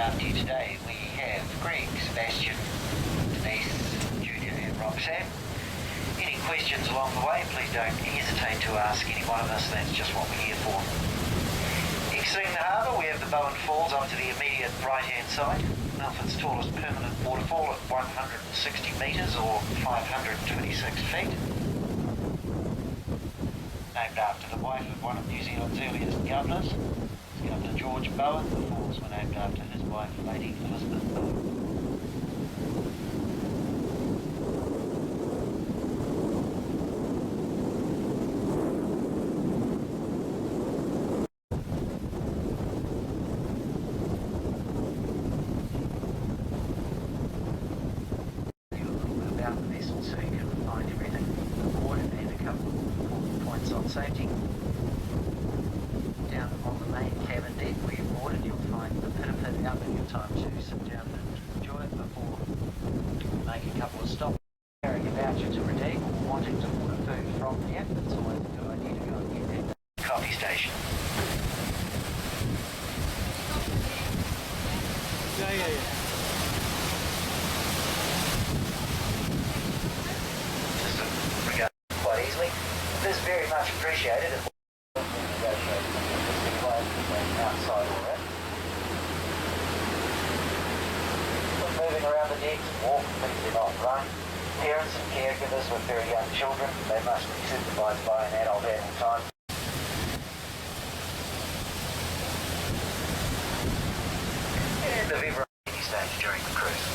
after you today. We have Greg, Sebastian, Denise, Julia and Roxanne. Any questions along the way, please don't hesitate to ask any one of us. That's just what we're here for. Exiting the harbour, we have the Bowen Falls up to the immediate right-hand side. Milford's tallest permanent waterfall at 160 metres or 526 feet. Named after the wife of one of New Zealand's earliest governors, Governor George Bowen. The falls were named after his wife, Lady Elizabeth Bowen. About the vessel so you can find everything aboard and a couple of important points on safety. Down on the main cabin deck where you're boarded, you'll find the pit out in your time to sit down and enjoy it before making a couple of stops. Carrying a voucher to redeem or wanting to order food from the app, it's always a good idea to go and get that coffee station. Yeah. Quite easily. This is very much appreciated. Outside all that. When moving around the decks, walk, please do not run. Parents and caregivers with very young children, they must be supervised by an adult at all times. And of every stage during the cruise.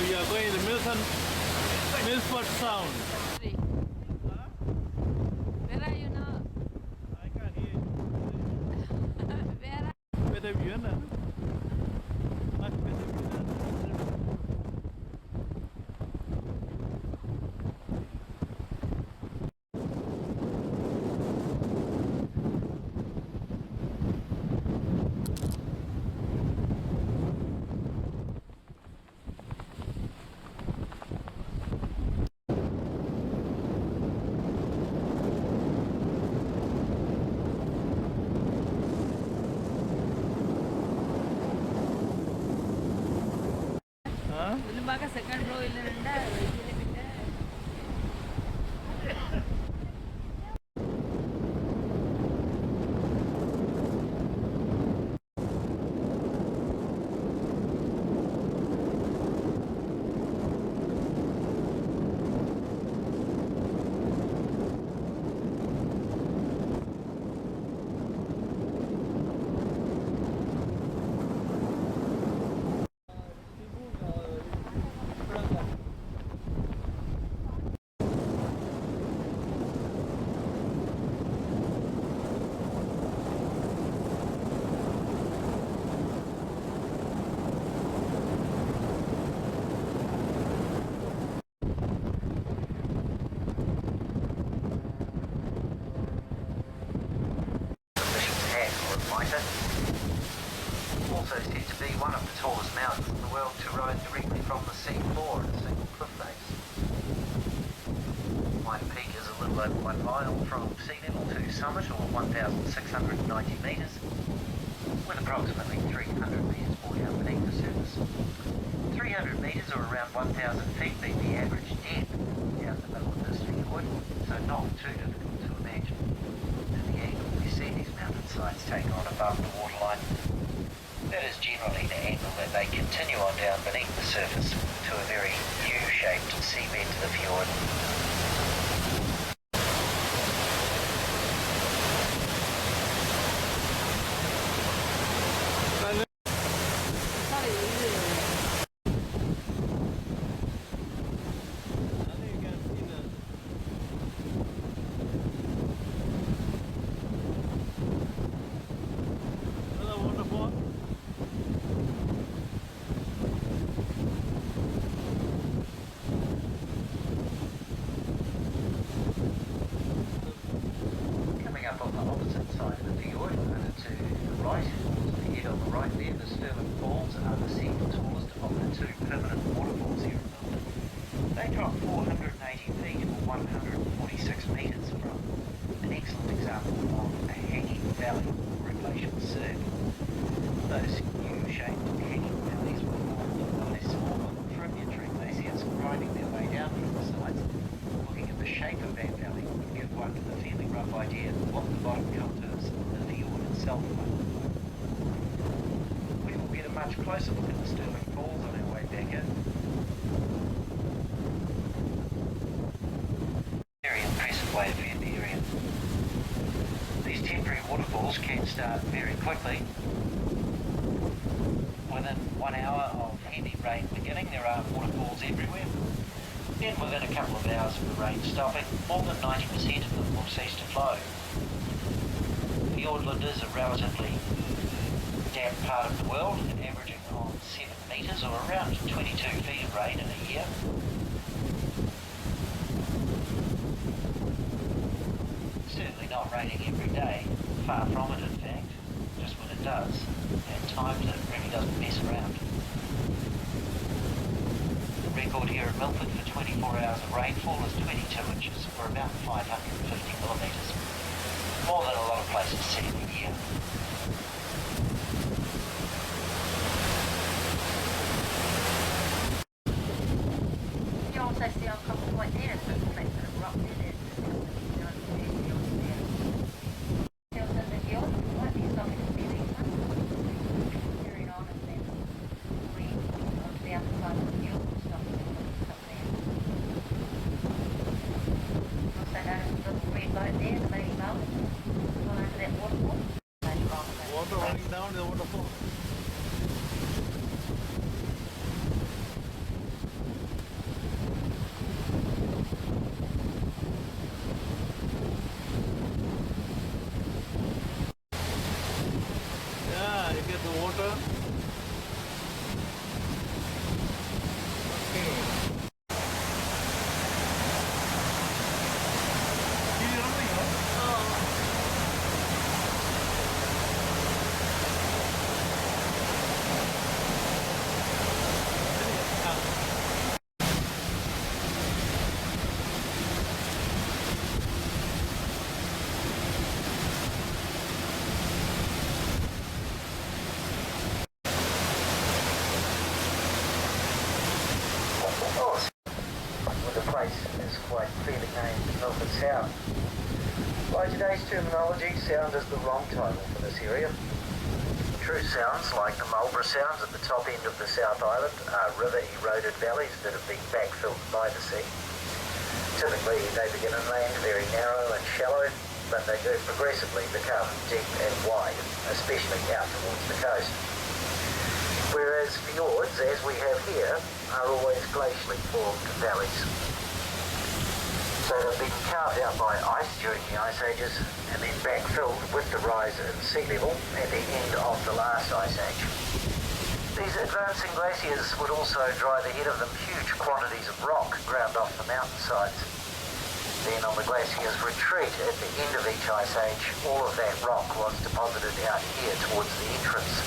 You are going to Milford Sound. Where are you now? I can't hear you. Where have you been? Baga second row illananda also said to be one of the tallest mountains in the world to rise directly from the sea floor at a single cliff face. White Peak is a little over 1 mile from sea level to summit, or 1,690 metres, with approximately 300 metres bore down beneath the surface. 300 metres, or around 1,000 feet, being the average depth down the middle of this fjord, so not too difficult to imagine. And the angle we see these mountainsides take on above the waterline, that is generally the angle that they continue on down beneath the surface to a U-shaped seabed to the fjord. Sorry இது Coming up on the opposite side of the fjord, to the right, to the head on the right there, the Stirling Falls are the second tallest of the two permanent waterfalls here in Milford. They drop 480 feet or 146 metres from an excellent example of a hanging valley or a glacial cirque. Those U-shaped hanging valleys were formed by small tributary glaciers grinding their way down from the sides. Looking at the shape of that valley would give one a fairly rough idea of what the bottom contours of the fjord itself might look like. We will get a much closer look at the Stirling Falls on our way back in. Very impressive way to view the area. These temporary waterfalls can start very quickly. Within 1 hour of heavy rain beginning, there are waterfalls everywhere. Then within a couple of hours of the rain stopping, more than 90% of them will cease to flow. Fiordland is a relatively damp part of the world, averaging on 7 metres or around 22 feet of rain in a year. Certainly not raining every day, far from it in fact, just when it does. At times it really doesn't mess around. The record here in Milford for 24 hours of rainfall is 22 inches, or about 550 millimetres. More than a lot of places see in a year. You also see on Copper Point there, it's a flat bit of rock there, there's hills in the fjord, might be something to see these ones. Carrying on and then we on the other side of the fjord and stuff up there. Also notice the little red boat there, the lady boat, gone over that waterfall. Water running down the waterfall. Yeah, you get the water. Okay. Well, the place is quite clearly named Milford Sound. By today's terminology, Sound is the wrong title for this area. True sounds, like the Milford Sound at the top end of the South Island, are river-eroded valleys that have been backfilled by the sea. Typically, they begin inland very narrow and shallow, but they do progressively become deep and wide, especially out towards the coast. Whereas fjords, as we have here, are always glacially formed valleys. So they've been carved out by ice during the ice ages and then backfilled with the rise in sea level at the end of the last ice age. These advancing glaciers would also drive ahead of them huge quantities of rock ground off the mountainsides. Then on the glacier's retreat at the end of each ice age, all of that rock was deposited out here towards the entrance.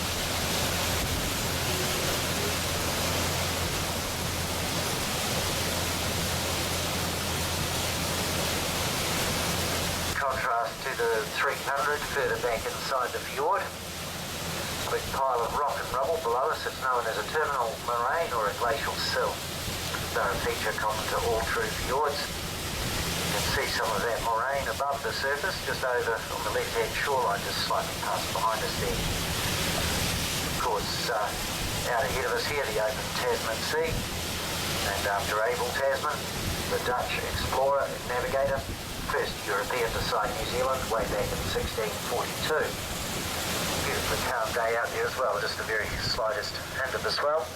Contrast to the 300 further back inside the fjord. A big pile of rock and rubble below us is known as a terminal moraine or a glacial sill. They're a feature common to all true fjords. You can see some of that moraine above the surface, just over on the left-hand shoreline, just slightly past behind us there. Of course, out ahead of us here, the open Tasman Sea. named after Abel Tasman, the Dutch explorer and navigator, first European to sight New Zealand way back in 1642. Beautifully calm day out there as well, just the very slightest hint of the swell.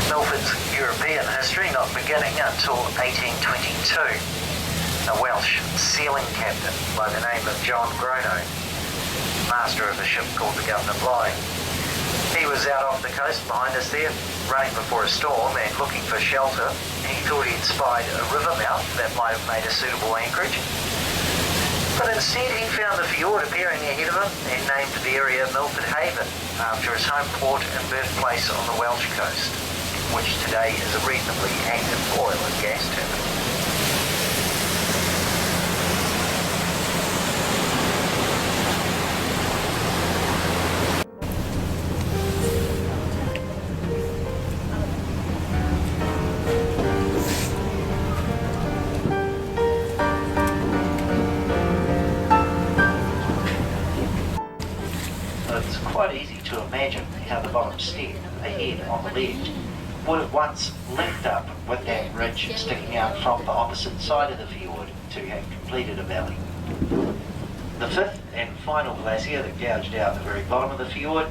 Milford's European history not beginning until 1822. A Welsh sealing captain by the name of John Grono, master of a ship called the Governor Bligh. He was out off the coast behind us there, running before a storm and looking for shelter. He thought he'd spied a river mouth that might have made a suitable anchorage. But instead he found the fjord appearing ahead of him and named the area Milford Haven after his home port and birthplace on the Welsh coast, which today is a reasonably active oil and gas terminal. It's quite easy to imagine how the bottom step ahead on the left would have once linked up with that ridge sticking out from the opposite side of the fjord to have completed a valley. The fifth and final glacier that gouged out the very bottom of the fjord,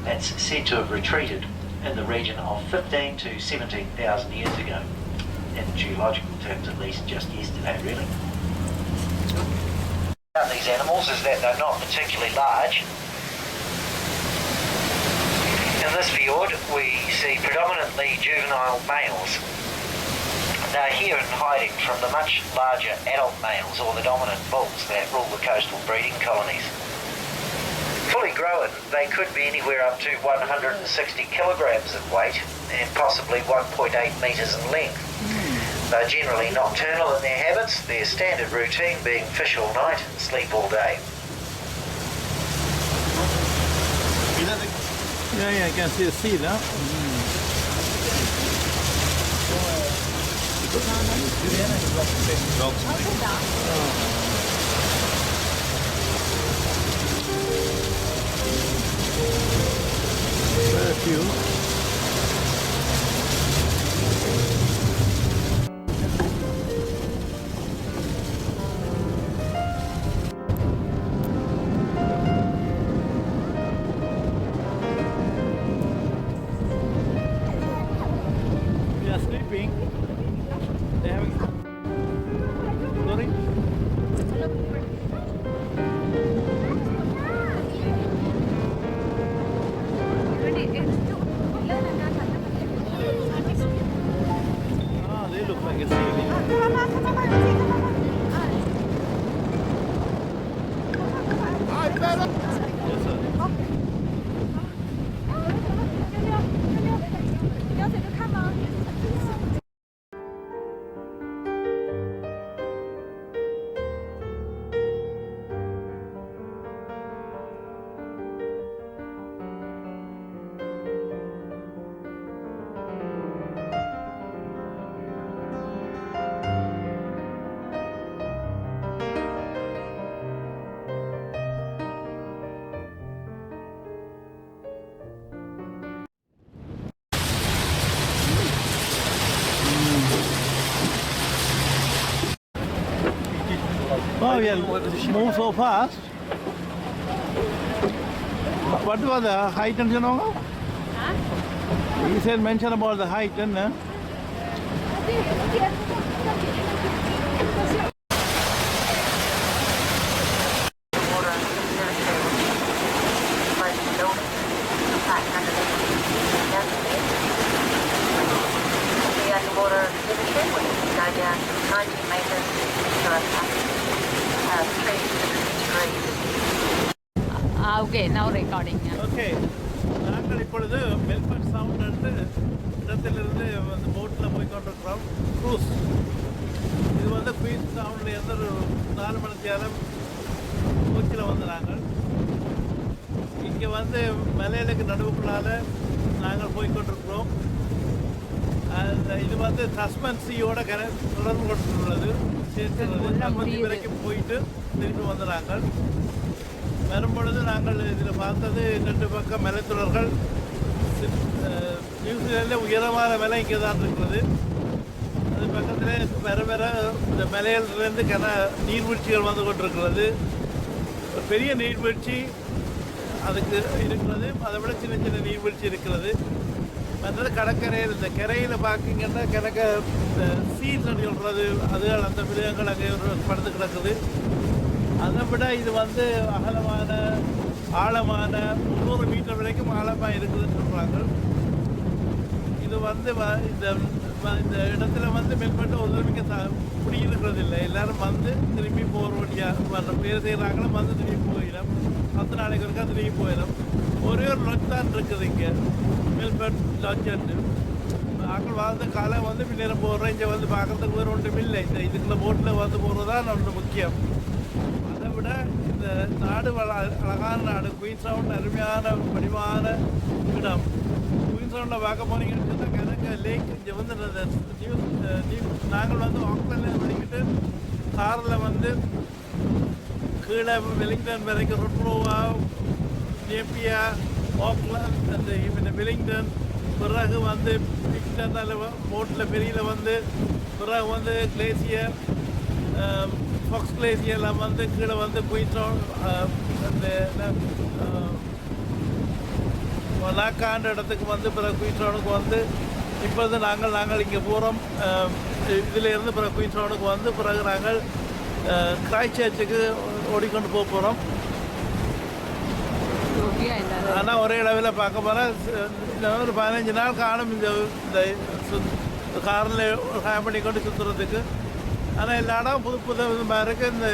that's said to have retreated in the region of 15 to 17,000 years ago, in geological terms at least just yesterday really. About these animals is that they're not particularly large. In this fjord we see predominantly juvenile males. They're here in hiding from the much larger adult males or the dominant bulls that rule the coastal breeding colonies. Fully grown, they could be anywhere up to 160 kilograms in weight and possibly 1.8 metres in length. They're generally nocturnal in their habits, their standard routine being fish all night and sleep all day. Yeah, I can see the sea now. Very few. Sleeping. They having sorry? They look like a ceiling. Yes, sir. Oh yeah, move so fast. What was the height and you know? He said mention about the height and Underwater down 90 metres to a 360 degrees. Okay, now recording. Okay, நாங்கள் இப்பொழுது Melbourne sound என்ற இடத்திலிருந்து வந்து போட்டில் போய் கொண்டிருக்கிறோம். Cruise இது வந்து குயின்ஸ் சவுண்ட்லேருந்து ஒரு 4 மணி நேரம் மூச்சில் வந்து நாங்கள் இங்கே வந்து மலையிலுக்கு நடுவுக்குள்ளால் நாங்கள் போய்கொண்டிருக்கிறோம். இது வந்து சஸ்பென்சியோட தொடர்பு கொண்டுள்ளது சேர்த்துள்ளது. சஸ்பென்சி வரைக்கும் போயிட்டு திரும்பி வந்து நாங்கள் வரும்பொழுது நாங்கள் இதில் பார்த்தது 2 பக்கம் மலைத்தொடர்கள். நியூசிலாண்டில் உயரமான மலை இங்கே தான் இருக்கிறது. அது பக்கத்தில் வர இந்த மலையிலிருந்து நீர்வீழ்ச்சிகள் வந்து கொண்டிருக்கிறது. ஒரு பெரிய நீர்வீழ்ச்சி அதுக்கு இருக்கிறது, அதை விட சின்ன சின்ன நீர்வீழ்ச்சி இருக்கிறது. மற்றது கடற்கரையில் இந்த கரையில் பார்க்கிங்கன்னா கிடக்க இந்த சீன்னு சொல்கிறது அதுகள் அந்த மிருகங்கள் அங்கே ஒரு படுத்து கிடக்குது. அதை விட இது வந்து அகலமான ஆழமான 300 மீட்டர் வரைக்கும் ஆழமாக இருக்குதுன்னு சொல்கிறாங்க. இது வந்து இந்த இடத்துல வந்து மெல்பட்டு ஒரு தடவைக்கு குடியிருக்கிறது இல்லை. எல்லோரும் வந்து திரும்பி போகிற வழியாக வர்ற பேர் செய்கிறாங்களும் வந்து திரும்பி போயிடும். 10 நாளைக்கு இருக்கா திரும்பி போயிடும். ஒரே ஒரு லாட்ஜ் தான் இருக்குது இங்கே, மெல்பர்ன் லாட்ஜ். ஆக்கள் வாழ்ந்த காலம் வந்து பின்னேறம் போடுறோம். இங்கே வந்து பார்க்கறதுக்கு வேறு ஒன்றும் இல்லை. இதுக்குள்ள போட்டில் வந்து போகிறது தான் ஒன்று முக்கியம். அதை விட இந்த நாடு அழகான நாடு. குயின்ஸ் சவுண்ட் அருமையான வடிவான இடம். குயின்ஸ் சவுண்டில் பார்க்க போனீங்கன்னு சொன்னால் கிழக்கு லேக். இங்கே வந்து நாங்கள் வந்து ஆக்லாண்டில் படிக்கிட்டு காரில் வந்து கீழே வெலிங்டன் வரைக்கும் ரொட்ரோவா, நேப்பியா, ஆக்லாந்து, அந்த வெலிங்டன், பிறகு வந்து பிக்டன் போட்டில் பெரியில் வந்து பிறகு வந்து கிளேசியர், ஃபாக்ஸ் கிளேசியர்லாம் வந்து கீழே வந்து குயின்ஸ் அந்த லாக்காண்ட இடத்துக்கு வந்து பிறகு குயின்ஸ் சவுண்டுக்கு வந்து இப்போது நாங்கள் இங்கே போகிறோம். இதிலேருந்து பிறகு குயின்ஸ் சவுண்டுக்கு வந்து பிறகு நாங்கள் கிரைஸ்ட் சர்ச்சுக்கு ஓடிக்கொண்டு போகிறோம். ஆனால் ஒரே அளவில் பார்க்க போனால் ஒரு 15 நாள் காணும் இந்த காரில் ஹேம் பண்ணிக்கொண்டு சுற்றுறதுக்கு. ஆனால் எல்லா இடம் புது புது விதமாக இருக்குது. இந்த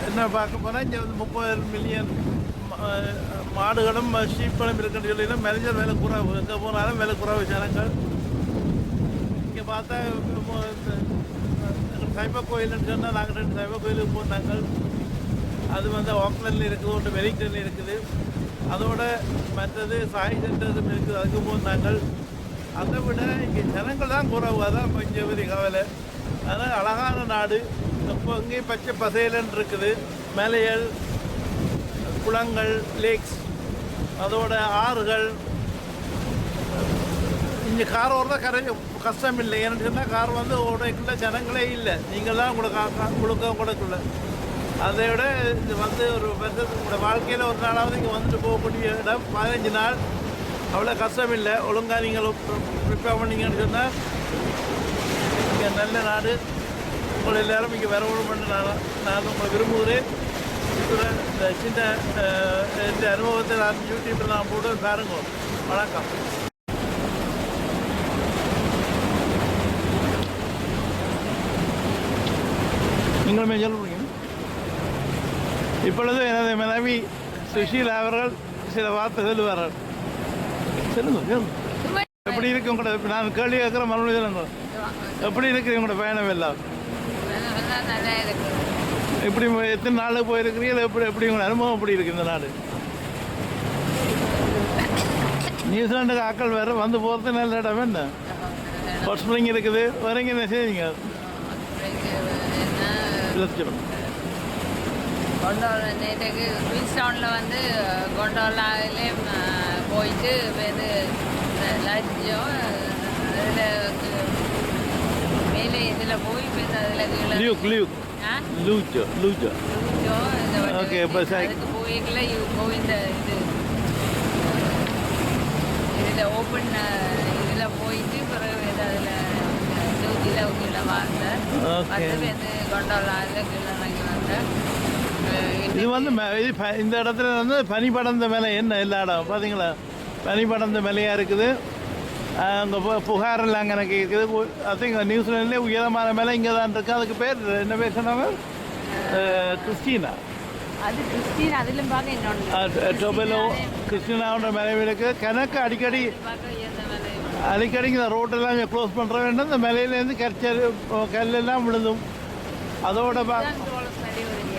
என்ன பார்க்க போனால் இங்கே வந்து 30 மில்லியன் மாடுகளும் ஷீப்புகளும் இருக்குன்னு சொல்லிடும். மேனேஜர் விலை குறைவு, எங்கே போனாலும் விலை குறைவு ஜனங்கள். இங்கே பார்த்தா சைவ கோயில்னு சொன்னால் நாங்கள் 2 சைவ கோயிலுக்கு போனாங்க. அது வந்து ஆக்லாண்டில் இருக்குது, ஒன்று வெலிங்டனில் இருக்குது. அதோட மற்றது சாய் சென்டரும் இருக்குது, அதுக்கு போனாங்க. அதை விட இங்கே ஜனங்கள் தான் குறைவு, அதான் கொஞ்சம் பெரிய கவலை. அதனால் அழகான நாடு. இப்போ இங்கேயும் பச்சை பசையலன்னு இருக்குது. மலைகள், குளங்கள், லேக்ஸ், அதோட ஆறுகள். இங்கே கார் ஓடுறதா கஷ்டம் இல்லை. ஏன்னு சொன்னால் கார் வந்து ஓடைக்குள்ள ஜனங்களே இல்லை. நீங்கள் தான் உங்களுக்கு கூடக்குள்ள. அதை விட இது வந்து ஒரு வருஷத்துக்கு உங்களோட வாழ்க்கையில் ஒரு நாளாவது இங்கே வந்துட்டு போகக்கூடிய இடம். 15 நாள் அவ்வளோ கஷ்டம் இல்லை. ஒழுங்காக நீங்கள் ப்ரிப்பேர் பண்ணிங்கன்னு சொன்னால் இங்கே நல்ல நாடு. உங்களை எல்லோரும் இங்கே வரணும் பண்ண நான் உங்களை விரும்புகிறேன். இந்த சின்ன இந்த அனுபவத்தை நான் யூடியூப்பில் நான் போட்டு பாருங்க. வணக்கம். நீங்களுமே சொல்லுங்க. இப்பொழுது எனது மனைவி சுஷீலா அவர்கள் சில வார்த்தை சொல்லுவார்கள். சொல்லுங்க. எப்படி இருக்கு உங்களோட, நான் கேள்வி கேட்குற மறுபடியும் சொல்லுங்க. எப்படி இருக்குது உங்களோட பயணம் எல்லாம்? எப்படி எத்தனை நாளுக்கு போயிருக்கிறீர்கள்? எப்படி உங்களோட அனுபவம் எப்படி இருக்குது இந்த நாடு? நியூசிலாண்டுக்கு ஆக்கள் வேறு வந்து போகிறது நல்ல இடம். என்ன ஹாட் ஸ்ப்ரிங் இருக்குது, வரீங்க என்ன செய்வீங்க? நேற்றுக்கு குயின்ஸ் டவுனில் வந்து கொண்டோலாவிலே போயிட்டு இது லட்சம் அதில் மேலே இதில் போய் அதில் அதுக்கு போய்க்கல இந்த இதில் ஓப்பன் இதில் போயிட்டு பிறகு அதில் ஜோதியில் கீழே வாழ்ந்தேன். வந்து கொண்டோலாவில் கீழே இறங்கி வந்தேன். இது வந்து இந்த இடத்துல வந்து பனி படர்ந்த மேலே என்ன எல்லா இடம் பார்த்தீங்களா? பனி படர்ந்த மலையாக இருக்குது. அங்கே புகாரெல்லாம் அங்கே கேட்குது. ஐ திங்க் நியூசிலாண்ட்லேயே உயரமான மேலே இங்கே தான் இருக்குது. அதுக்கு பேர் என்ன பேர் சொன்னாங்க? கிறிஸ்டினா. அது கிறிஸ்டின் அதிலும் பார்க்க இன்னொன்று டொபெலோ கிறிஸ்டினாவோட மேலே கணக்கு அடிக்கடி இந்த ரோட்டெல்லாம் க்ளோஸ் பண்ணுற வேண்டும். இந்த மேலையிலேருந்து கல்லெல்லாம் விழுந்தும். அதோட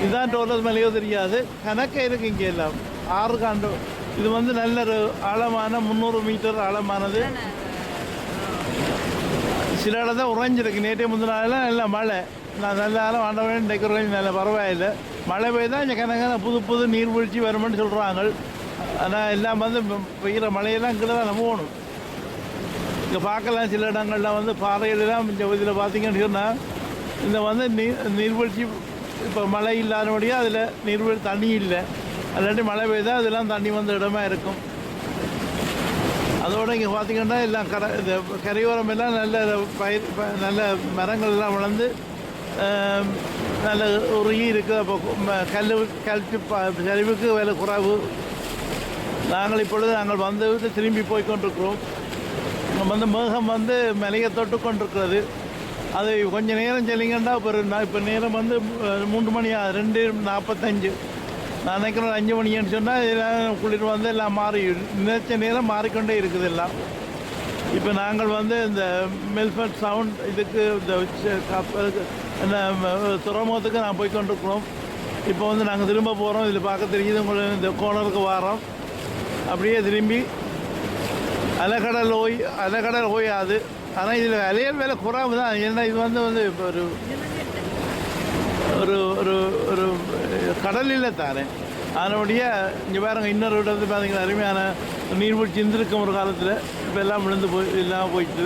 இதுதான் டோலஸ் மலையோ தெரியாது. கணக்கு இருக்குது இங்கே எல்லாம் 6 காண்டு. இது வந்து நல்ல ஒரு ஆழமான 300 மீட்டர் ஆழமானது. சில இடத்த உறைஞ்சிருக்கு. நேற்றே முந்தின நாளெல்லாம் நல்ல மழை. நான் நல்ல ஆழம் ஆண்டவன் இன்றைக்கு உறைஞ்சி நல்ல பரவாயில்லை. மழை பெய்தால் இங்கே கணக்கான புது நீர்வீழ்ச்சி வருமென்னு சொல்கிறாங்க. ஆனால் எல்லாம் வந்து பெய்கிற மழையெல்லாம் கீழே தான் போகணும். இங்கே பார்க்கலாம் சில இடங்கள்லாம் வந்து பாறைகளெல்லாம் இந்த இதில் பார்த்தீங்கன்னு சொன்னால் இந்த வந்து நீர்வீழ்ச்சி இப்போ மழை இல்லாதபடியாக அதில் நீர்வீழ்ச்சி தண்ணி இல்லை. அல்லாட்டி மழை பெய்தால் அதெல்லாம் தண்ணி வந்த இடமா இருக்கும். அதோடு இங்கே பார்த்திங்கன்னா எல்லாம் இந்த கரையோரம் எல்லாம் நல்ல மரங்கள் எல்லாம் வளர்ந்து நல்ல உருகி இருக்குது. அப்போ சரிவுக்கு விலை குறைவு. நாங்கள் வந்து திரும்பி போய்கொண்டிருக்கிறோம். வந்து மேகம் வந்து மலையை தொட்டு கொண்டிருக்கிறது. அது கொஞ்சம் நேரம் செல்லிங்கன்னா இப்போ நேரம் வந்து 3 மணி 2:45. நான் நினைக்கிறேன் 5 மணின்னு சொன்னால் இதெல்லாம் குளிர் வந்து எல்லாம் மாறி நினைச்ச நேரம் மாறிக்கொண்டே இருக்குது எல்லாம். இப்போ நாங்கள் வந்து இந்த மில்ஃபர்ட் சவுண்ட் இதுக்கு இந்த துறைமுகத்துக்கு நான் போய்கொண்டிருக்கிறோம். இப்போ வந்து நாங்கள் திரும்ப போகிறோம். இதில் பார்க்க தெரியுது உங்களுக்கு இந்த கோணருக்கு வாரோம். அப்படியே திரும்பி அலைக்கடல் ஓயாது. ஆனால் இதில் அலையல் வேலை குறைவு தான். ஏன்னா இது வந்து இப்போ ஒரு ஒரு ஒரு கடலில் தானே. அதனுடைய இங்கே பாருங்க இன்னொரு இடத்துல பார்த்தீங்கன்னா அருமையான நீர்வீழ்ச்சி இருந்திருக்கும் ஒரு காலத்தில். இப்போ எல்லாம் விழுந்து இல்லாமல் போயிட்டு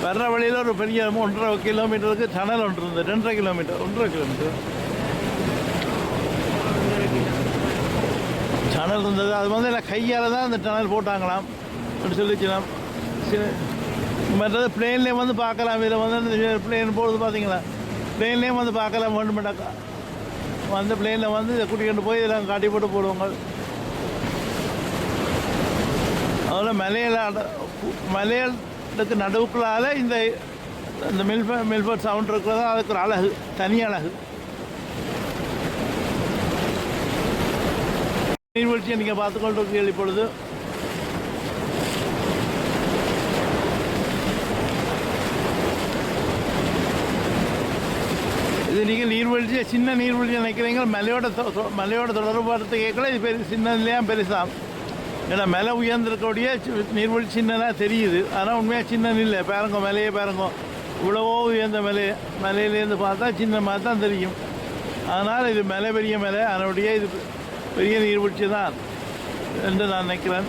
வர்ற வழியில் ஒரு பெரிய 1.5 கிலோமீட்டருக்கு டனல் ஒன்று இருந்தது. 2.5 கிலோமீட்டர் 1.5 கிலோமீட்டர் டனல் இருந்தது. அது வந்து எல்லாம் கையால் தான் அந்த டனல் போட்டாங்களாம் அப்படி சொல்லிச்சுலாம். மற்றது பிளேன்லேயே வந்து பார்க்கலாம். இதில் வந்து பிளேன் போகிறது பார்த்தீங்களா? பிளேன்லேயே வந்து பார்க்கலாம். வேண்டுமெண்டாக்கா வந்து பிளேனில் வந்து இதை கூட்டிகிட்டு போய் இதெல்லாம் காட்டி போட்டு போடுவாங்க. அதில் மலையாளுக்கு நடுவுக்குள்ளால் இந்த மில்ஃபர்ட் சவுண்ட் இருக்கிறதா அதுக்கு ஒரு அழகு, தனி அழகு. நீர்வீழ்ச்சியை நீங்கள் பார்த்துக்கொண்டு இப்பொழுது இது நீங்கள் நீர்வீழ்ச்சியை சின்ன நீர்வீழ்ச்சி நினைக்கிறீங்க. மலையோட தொடர்புறது கேட்கல. இது சின்னதுலையா பெருசாக. ஏன்னா மலை உயர்ந்திருக்கக்கூடிய நீர்வீழ்ச்சி சின்னதாக தெரியுது. ஆனால் உண்மையாக சின்ன இல்லை. பாருங்க மலையே பாருங்க. இவ்வளவோ உயர்ந்த மலையிலேருந்து பார்த்தா சின்ன மாதிரி தான் தெரியும். அதனால் இது மலை பெரிய மலை. அதனுடைய இது பெரிய நீர்வீழ்ச்சி தான் என்று நான் நினைக்கிறேன்.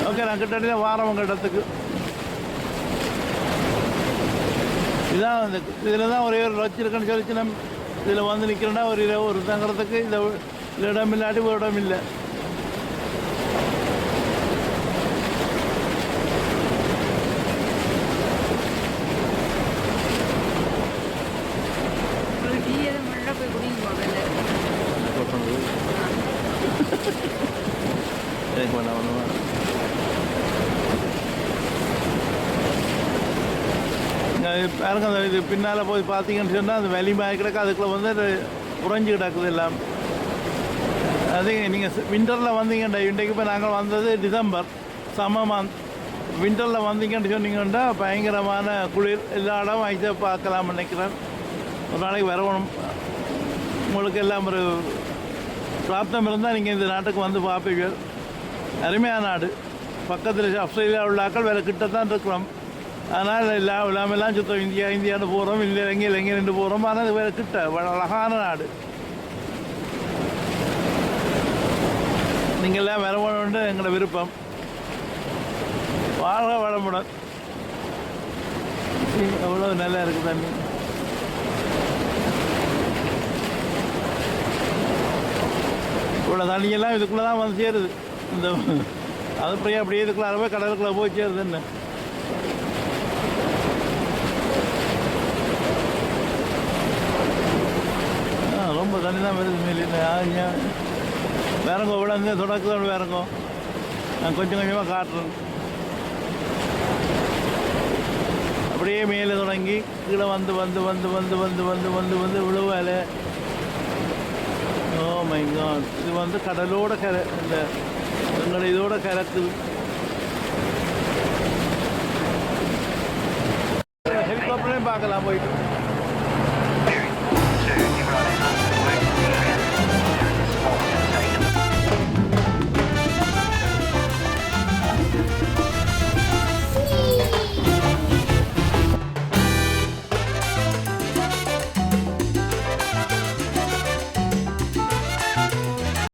ஓகே, நான் கிட்டத்தட்ட வாரவங்க இடத்துக்கு இதான் இந்த இதில் தான் ஒரே ஒரு வச்சிருக்கேன்னு சொல்லிச்சு. நம்ம இதில் வந்து நிற்கிறேன்னா ஒரு தங்குறதுக்கு இந்த இடம் இல்லாட்டி ஒரு இடம் இல்லை. பாருங்க இது பின்னால் போய் பார்த்தீங்கன்னு சொன்னால் அந்த வெளிமாய் கிடக்கு. அதுக்குள்ளே வந்து குறைஞ்சி கிடக்குது எல்லாம். அதே நீங்கள் விண்டரில் வந்தீங்கண்டா. இன்றைக்கு இப்போ நாங்கள் வந்தது டிசம்பர் மந்த். விண்டரில் வந்தீங்கன்னு சொன்னீங்கன்னா பயங்கரமான குளிர். எல்லா இடம் ஐஸை பார்க்கலாம் நினைக்கிறேன். ஒரு நாளைக்கு வரணும். உங்களுக்கு எல்லாம் ஒரு பிராப்தம் இருந்தால் நீங்கள் இந்த நாட்டுக்கு வந்து பார்ப்பீங்க. அருமையான நாடு. பக்கத்தில் ஆஸ்திரேலியா உள்ள ஆக்கள் வேறு கிட்டத்தான் இருக்கிறோம். அதனால் எல்லாமெல்லாம் சுத்தம் இந்தியான்னு போகிறோம். இலங்கை நின்று போகிறோம். ஆனால் அது வேறு கிட்ட அழகான நாடு. நீங்கள் எல்லாம் வரணும்னு எங்களோட விருப்பம். வாழ்க வளமுடன். எவ்வளோ நல்லா இருக்குது தண்ணி. இவ்வளோ தண்ணியெல்லாம் இதுக்குள்ளே தான் வந்து சேருது. இந்த அது அப்படியே இதுக்குள்ளே போய் கடலுக்குள்ளே போய் சேருதுன்னு. ரொம்ப தண்ணி தான் வருது மேலே. வேறங்கோ இவ்வளோ தொடக்குதான் வேறங்கோ நான் கொஞ்சம் கொஞ்சமாக காட்டுறேன். அப்படியே மேலே தொடங்கி கீழே வந்து வந்து வந்து வந்து வந்து வந்து வந்து வந்து விழுவால. ஓ மை காட், இது வந்து கடலோட கரை, இந்த எங்களை இதோட கரைக்குது. ஹெலிகாப்டரையும் பார்க்கலாம் போயிட்டு.